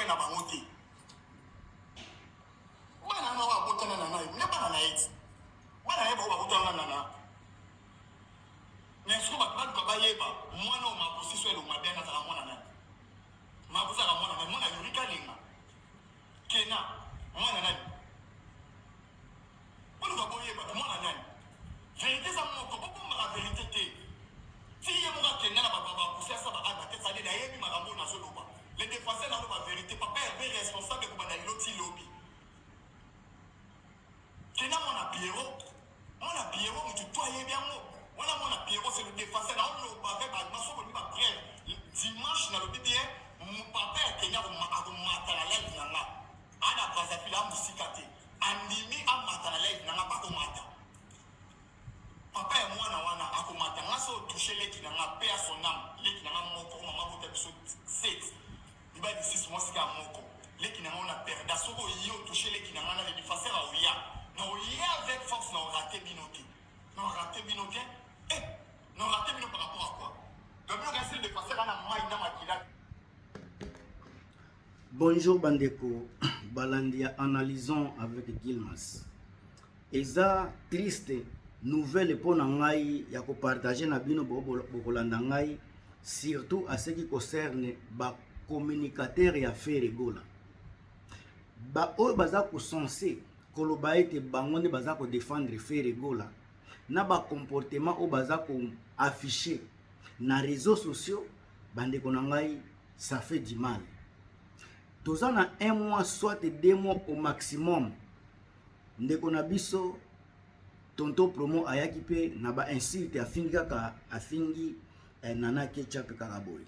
na bangote. Bana na wa botana na nayo, ne bana na eti. Bana yeba wa botana na na. Mais ce qu'on va pas yeba, moi non ma position est au matin na za mwana na. Ma buza ka mwana na mwana yurika linga. Kena, mwana na. Pour nous aboyer ba mwana na. Vérité ça mon ko ko ma vérité te. Si y a mon gars kena na baba pousser ça ba ata te ça de yebi makambo na so loba. Les défenseurs na ba vérité papa est responsable ko ba na loti lobby. Kena mwana Pierrot, tu toi yebi amo. Voilà mon Pierrot c'est le défenseur na on ba avec ba maso ko ni ba bref. Dimanche na lobi bien, mon papa est kena ko mata la live na nga. Ana baza pila musikate. Animi amata la live na nga pa ko mata. Papa et moi na wana akomata nga so toucher leki na nga paix à son âme leki na nga moko mama bote biso 7 iba di 6 mois sika moko leki na nga on a perdu soko yo toucher leki na nga na le défenseur a oya na oya avec force na raté binoté non raté bino par rapport à quoi donc le gars c'est le défenseur na mai na makila. Bonjour Bandeko, Balandia, analysons avec Gilmas. Eza triste nouvelle pour ngai ya ko partager na bino bokolanda ngai surtout à ce qui concerne ba communicateur ya Ferregola. Ba o baza ko censé koloba ete bango ne baza ko défendre Ferregola na ba comportement o baza ko afficher na réseaux sociaux bandeko na ngai ça fait du mal. Toza na 1 mois soit 2 mois au maximum ndeko na biso tonto promo ayaki pe na ba insulte afingi kaka afingi nana ketchup kaka boy.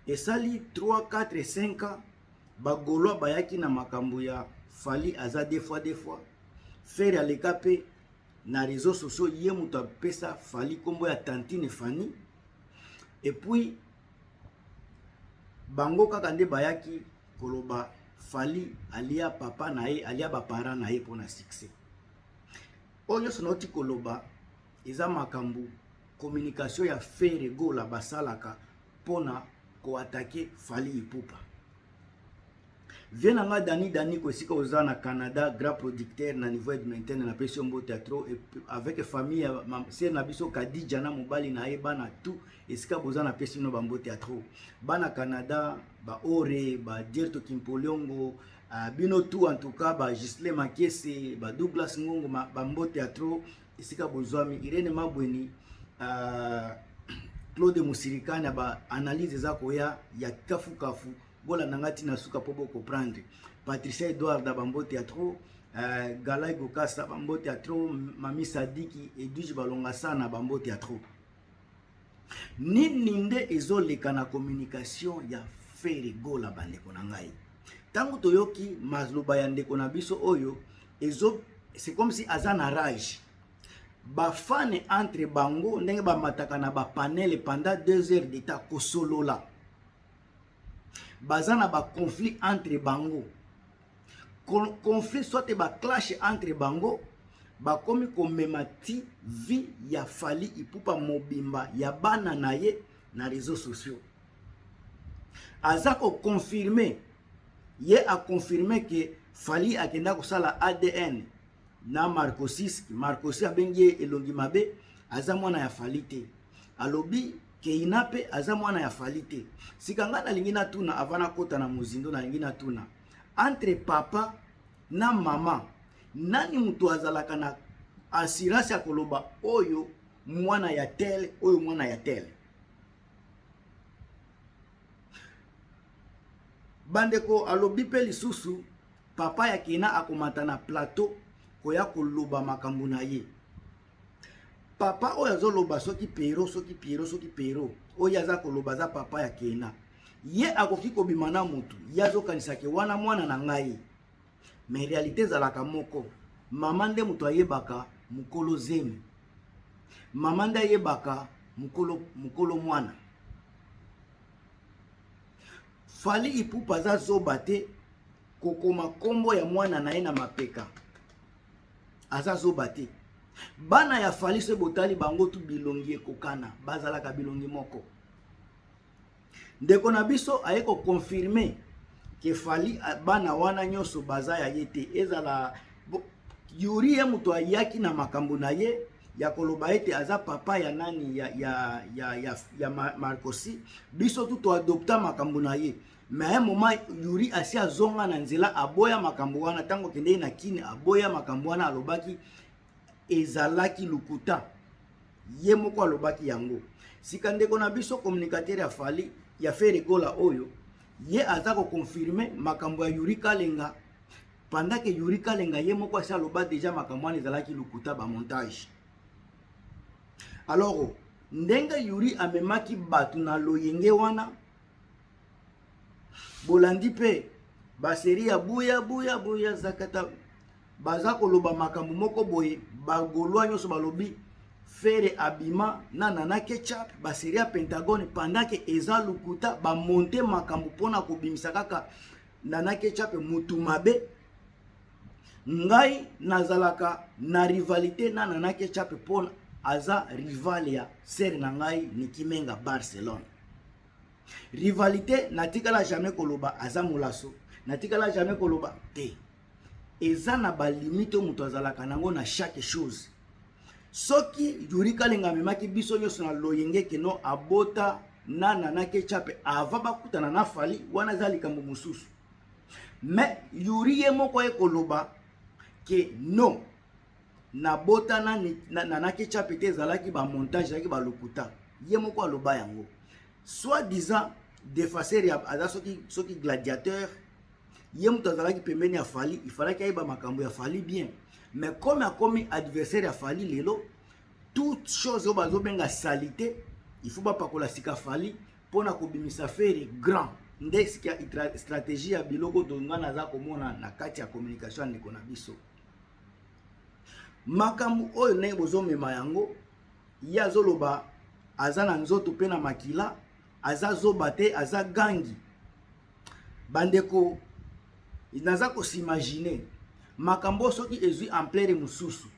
Et sali 3 4 5 ba golo bayaki na makambo ya Fally aza des fois faire aleka pe na réseaux sociaux ye muto pesa Fally kombo ya Tantine Fanny et puis bango kaka nde bayaki koloba Fally alia papa na ye alia ba parents na ye pour na succès. Oyo sonoti koloba eza makambu communication ya Ferregola basalaka pona ko attaquer Fally Ipupa. Viens nga Dani ko sika oza na Canada, grand producteur na niveau de maintenant na pression mbo théâtre et avec famille c'est na biso Kadija na mobali na ye bana tout esika boza na pression no bambo théâtre. Bana Canada ba Ore ba Dirto Kimpolongo bino tout en tout cas ba Gisle Makese ba Douglas Ngongo bambo théâtre esika bozwami Irene Mabweni Claude Musirikana ba analyse za koya ya kafu bola nangati na suka pobo comprendre Patricia Edouard da bambo théâtre Galay Gokasa bambo théâtre Mami Sadiki Edwige Balonga sana bambo théâtre ninde ezoleka na communication ya Ferregola bandeko na ngai tango toyoki mazloba ya ndeko na biso oyo ezo c'est comme si azana rage ba fan entre bango ndenge ba mataka na ba panel pendant 2 heures d'état kosolola bazana ba conflit entre bango conflit soit ba clash entre bango ba komi komemati vie ya Fally Ipupa mobimba ya bana na ye na réseaux sociaux azako confirmer ye a confirmé que Fally akenda kosala ADN na Marcosis abengi elongi mabe aza mwana ya Fally te alobi ke inape aza mwana ya Fally te sikanga na lingi na tuna avana kota na muzindo na lingi na tuna entre papa na mama nani mutu azalaka na assurance ya koloba oyo mwana ya tel oyo mwana ya tel bandeko alobi pe lisusu papa ya kina akomata na plateau koya koloba makambo na ye papa oyo azoloba soki Piero oyo aza koloba za papa ya kina ye akoki kobima na mutu ye azokanisaki wana mwana na ngai mais réalité zalaka moko mama nde mutu ayebaka mukolo zemi mama nde ayebaka mukolo mwana Fally Ipupa za zoba te kokoma kombo ya mwana na ye na mapeka aza zoba te bana ya Fally se botali bango tu bilongi ekokana bazalaka bilongi moko ndeko na biso ayeko confirmer ke fali bana wana nyonso baza ya ye te ezala Yuri ye mutu ayaki na makambo na ye ya koloba ete aza papa ya nani ya Marcosi biso tu to adopta makambo na ye mais un moment Yuri asi azonga na nzela aboya makambo wana tango kende na kini aboya makambo wana alobaki ezalaki lukuta ye moko alobaki yango sika ndeko na biso communicateur ya fali ya Feregola oyo ye aza ko confirmer makambo ya Yuri Kalenga pendant que Yuri Kalenga ye moko asi aloba déjà makambo wana ezalaki lukuta ba montage. Alors ndenge Yuri amemaki batu na loyenge wana bolandi pe baseri ya buya zakata baza koloba makambo moko boye bagolwa nyonso balobi Fere abima na Nana Ketchup baseri ya Pentagone pendant que eza lukuta ba monter makambo pona kobimisa kaka Nana Ketchup mutu mabe ngai nazalaka na rivalité na Nana Ketchup pona aza rival ya ser na ngai Nikimenga Barcelone. Rivalité natikala jamais koloba aza mulaso, natikala jamais koloba te. Eza na ba limite mutu azalaka nango na chaque chose. Soki Yuri Kalenga memaki biso nyonso na loyenge keno abota na Nana Ketchup ava bakutana na fali wana za likambo mususu. Mais Yuri ye moko ye koloba ke non na bota na Nana Ketchup te ezalaki ba montage ezalaki ba lokuta ye moko aloba yango soit disant defacer ya aza soki gladiateur ye mutu azalaki pembeni ya fali il fallait qu'il y ait ba makambo ya fali bien mais comme a commis adversaire ya fali lelo toute chose bazo benga salité il faut pas pakola sika fali pona kobimisa Fere grand ndex ki stratégie ya biloko dongana za komona na kati ya communication ndeko na biso makambo oyo ne bozo mema yango ya zoloba aza na nzoto pe na makila aza zoba te aza gangi bandeko naza ko s'imaginer makambo soki ezui ampleur mususu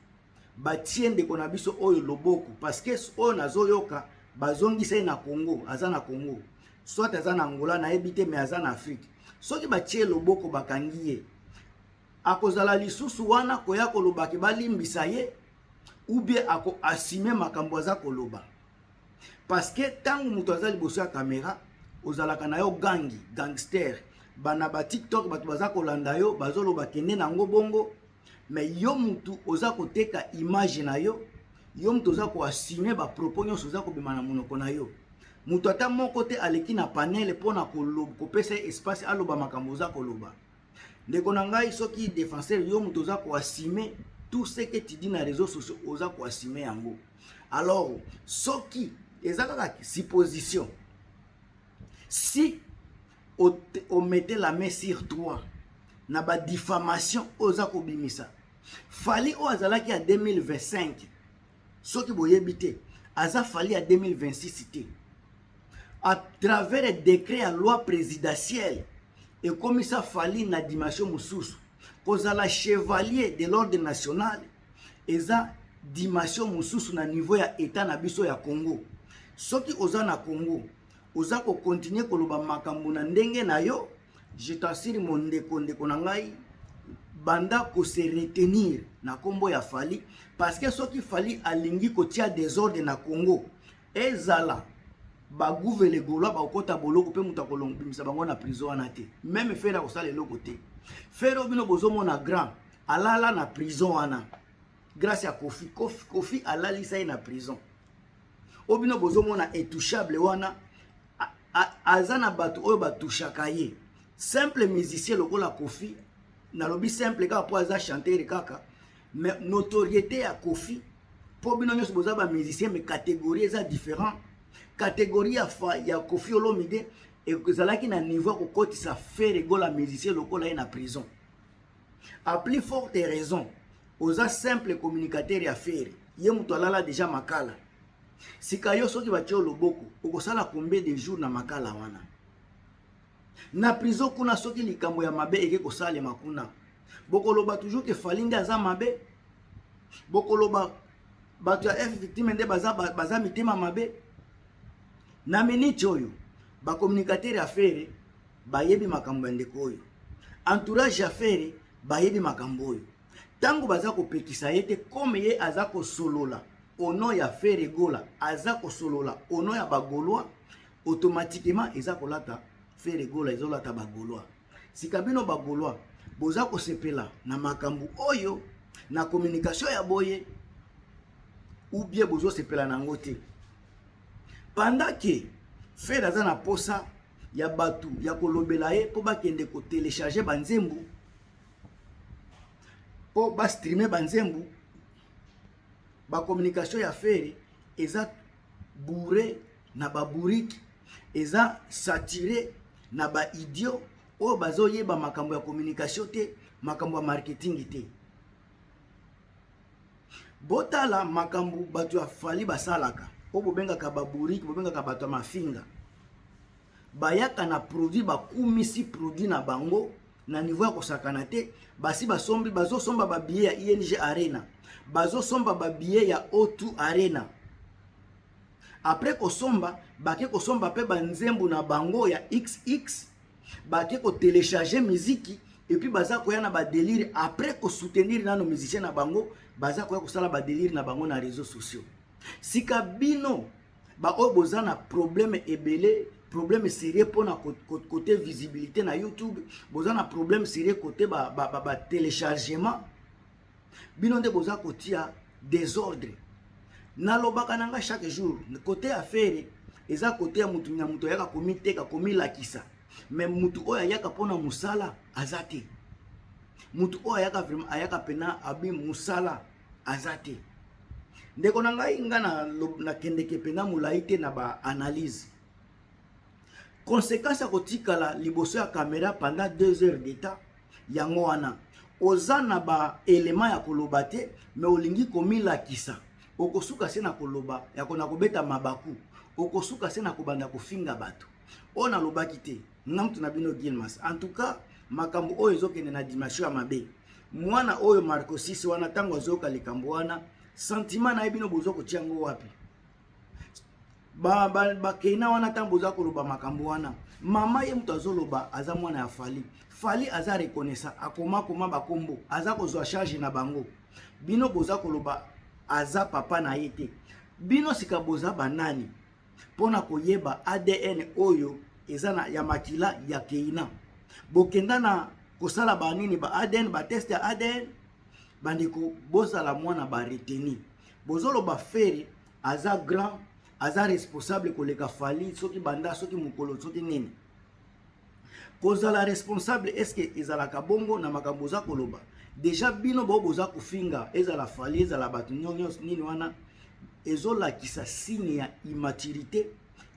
batie ndeko na biso oyo loboko parce que oyo nazoyoka bazongisa na Congo aza na Congo soit aza na Angola na ebite mais aza na Afrique soki batie loboko bakangi ye akozala lisusu wana koya koloba ke balimbisa ye ou bien ako assumer makambo aza koloba parce que tangu mutu aza liboso ya caméra ozalaka na yo gangi gangster bana ba TikTok batu baza kolanda yo bazoloba kende nango bongo mais yo mutu oza koteka image na yo mutu oza ko assumer ba propos nyonso oza kobima na monoko na yo mutu ata moko te aleki na panel pona koloba kopesa espace aloba makambo oza koloba ndeko na ngai soki défenseur yo mutu oza ko assumer tout ce que tu dis na réseaux sociaux oza ko assumer yango alors soki ezaka supposition si on mettait la main sur toi na ba diffamation oza ko bimisa fali o azalaki à 2025 soki boyebi te aza fali à 2026 te à travers un décret à loi présidentielle et comme ça fali na dimension mususu kozala chevalier de l'ordre national eza dimension mususu na niveau ya état na biso ya Congo soki oza na Congo oza ko continuer koloba makambo na ndenge na yo je t'assure mon ndeko na ngai banda ko se retenir na kombo ya fali parce que soki fali alingi kotia désordre na Congo ezala ba gouverne goloa ba okota boloko pe muta kolongimisa bango na prison wana te même Fere ko sala eloko te Fere obino bozomo na grand alala na prison wana grâce à Kofi alali sai na prison obino bozomo na intouchable wana azana batu oyo batushaka ye simple musicien lokola Kofi na lobi simple ka po aza chanteur kaka mais notoriété ya Kofi po bino nyonso boza ba musicien mais catégorie eza différent catégorie ya Kofi Olomide ezalaki na niveau ko kotisa Fere gola musicien lokola ye na prison a plus forte raison oza simple communicateur ya Fere ye mutu alala déjà makala sika yo soki batio loboko okosala combien de jours na makala wana na prison kuna soki likambo ya mabe eke kosala makuna bokoloba toujours que falinde aza mabe bokoloba batu ya F victime nde baza mitema mabe na minute oyo ba communicateur ya Fere bayebi makambo ya ndeko oyo, entourage ya Fere bayebi makambo oyo. Tango baza kopekisa ye te comme ye aza kosolola ono ya Fere Gola, aza kosolola ono ya bagolois, automatiquement eza kolata Fere Gola ezolata bagolois. Sika bino bagolois boza kosepela na makambo oyo na communication ya boye, ou bien bozo sepela nango te. Pendant que Fere aza na posa ya batu ya kolobela ye po bakende ko télécharger banzembu, po ba streamer banzembu, ba communication ya Fere eza bourré na ba bourrique, eza saturé na ba idiot o bazo yeba makambo ya communication te, makambo ya marketing te. Botala makambo batu ya fali basalaka, o bobengaka ba bourrique, bobengaka batu ya mafinga, bayaka na produit bakumisi produit na bango na niveau ya kosakana te. Basi basombi bazo somba ba billet ya ING Arena, bazo somba ba billet ya O2 Arena. Après kosomba bake kosomba pe banzembu na bango ya XX, bake ko télécharger musique et puis baza koya na ba délire. Après ko soutenir na no musicien na bango, baza koya kosala ba délire na bango na réseaux sociaux. Sika bino ba oyo boza na problème ebele, problème sérieux pour na côté visibilité na YouTube, boza na problème sérieux côté ba téléchargement, bino nde boza kotia désordre. Nalobaka nanga chaque jour côté affaire eza côté ya mutu na mutu yaka komiteka komilakisa, mais mutu oyo ayaka pona musala azate, mutu oyo ayaka vraiment ayaka pena abi musala azate. Ndeko na ngai nga na kendeke pena mulaite na ba analyse. Conséquence ya kotikala liboso ya caméra pendant 2 heures d'état, yango wana oza na ba élément ya koloba te, mais olingi komilakisa. Okosuka se na koloba ya kona kobeta mabaku, okosuka se na kobanda kofinga bato. Ona lobaki te, ngamtu na bino Gilmas. En tout cas, makambo oyo ezokende na dimension ya mabe. Mwana oyo Marco 6 wana tango azoka likambo wana, sentiment na bino bozo kotia ngo wapi? Ba keina wana tango bozo koloba makambo wana. Mama ye mtu azoloba aza mwana ya Fali. Fali aza reconnaissant, akoma bakombo, aza kozwa charge na bango. Bino bozo koloba aza papa na yete. Bino sika boza banani pona koyeba ADN oyo ezana ya makila ya keina. Bokenda na kosala banini ba ADN, ba test ya ADN, bandiko boza la mwana ba reteni. Bozolo ba Fere aza grand, aza responsable koleka Fali, soki banda, soki mukolo, soki nini. Kozala responsable eske ezalaka bongo na makambo za koloba. Déjà bino boza kufinga ezala Fali, ezala batu nyonyos nini wana, ezola kisa signe ya immaturité,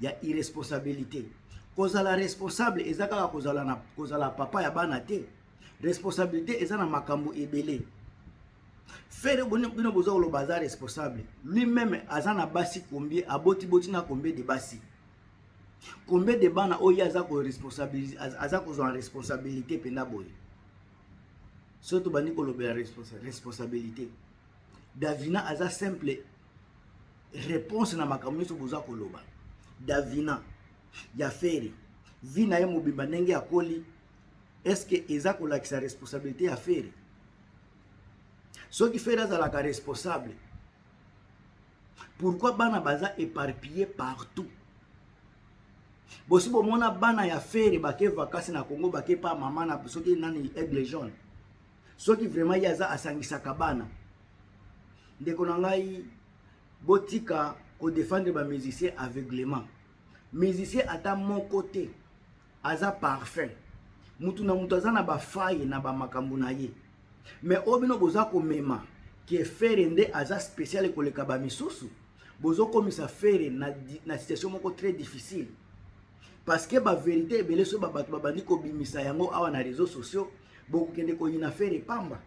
ya irresponsabilité. Kozala responsable ezaka kozala papa ya bana te. Responsabilité ezana makambo ebele. Fere bino boza koloba aza responsable. Lui-même azana basi combien, aboti na combien de basi. Combien de bana oya aza ko responsabilité, aza kozwa responsabilité penda boy. Surtout bani kolobela responsabilité. Davina aza simple réponse na makambo so boza koloba. Davina ya Fere vina ye mobimba ndenge akoli, est-ce que eza kolakisa responsabilité ya Fere? Soki Fere azalaka responsable, pourquoi bana baza éparpillé partout? Bosi bomona bana ya Fere bake vacances na Congo, bake pa mama na soki nani aigle jaune, soki vraiment yaza asangisaka bana. Ndeko na ngai botika ko défendre ba musicien aveuglement. Musicien ata mon côté aza parfait, mutu na mutu aza na ba faille na ba makambo na ye, mais obino boza ko mema ke Fere nde aza spécial koleka ba misusu, bozo komisa Fere na situation moko très difficile, parce que ba vérité ebele so ba batu babandi ko bimisa yango awa na réseaux sociaux, boko kende ko yina Fere pamba.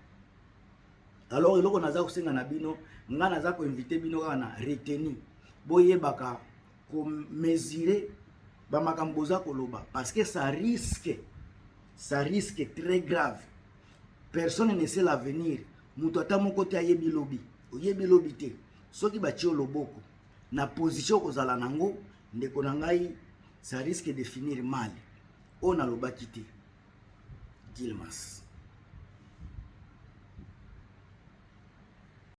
Alors eloko naza kosenga na bino, nga naza ko inviter bino kana reteni boyebaka ko mesurer ba makambo boza koloba, parce que ça risque très grave. Personne ne sait l'avenir. Mutu ata moko te ayebi lobi, oyebi lobi te. Soki bachi loboko na position kozala nango, ndeko na ngai, ça risque de finir mal. on a le bakité Gilmas.